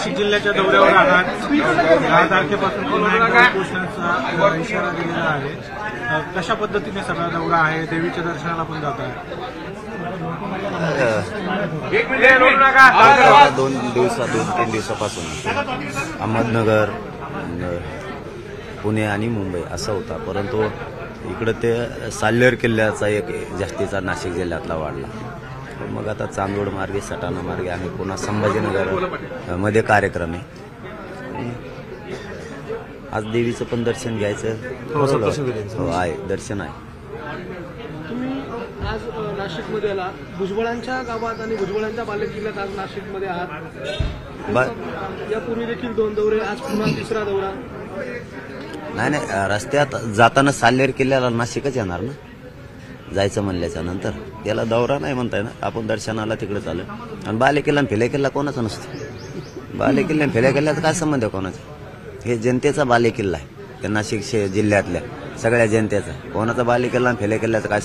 नाशिक जिल्ह्याच्या दौऱ्यावर आहात. 10 तारखेपासून पुन्हा एकदा उपोषणाचा इशारा दिलेला आहे. कशा पद्धतीने सगळा दौरा आहे? देवीच्या दर्शनाला पण जात आहे. 2-3 दिवसापासून अहमदनगर, पुणे आणि मुंबई असा होता, परंतु इकडं ते साल्हेर किल्ल्याचा एक जास्तीचा नाशिक जिल्ह्यातला वाढला. मग आता चांदवड मार्गे, सटाणा मार्गे आणि पुन्हा संभाजीनगर मध्ये कार्यक्रम आहे. आज देवीचं पण दर्शन घ्यायचं आहे, दर्शन आहे. तुम्ही आज नाशिकमध्ये आला, भुजबळांच्या गावात आणि भुजबळांच्या बालेकिल्ल्यात आज नाशिकमध्ये आहात. यापूर्वी देखील 2 दौरे, आज पुन्हा 3रा दौरा. नाही, रस्त्यात जाताना साल्हेर किल्ल्याला नाशिकच येणार ना, जायचं म्हणल्याच्या नंतर. त्याला दौरा नाही म्हणताय ना, आपण दर्शनाला तिकडे चालू. आणि बालेकिल्ला फिले किल्ला कोणाचा नसतो. बालेकिल्ला फिले किल्ल्याचा काय संबंध आहे कोणाचा? हे जनतेचा बालेकिल्ला आहे, त्या नाशिक जिल्ह्यातल्या सगळ्या जनतेचा. कोणाचा बालेकिल्ला फिले किल्ल्याचा काय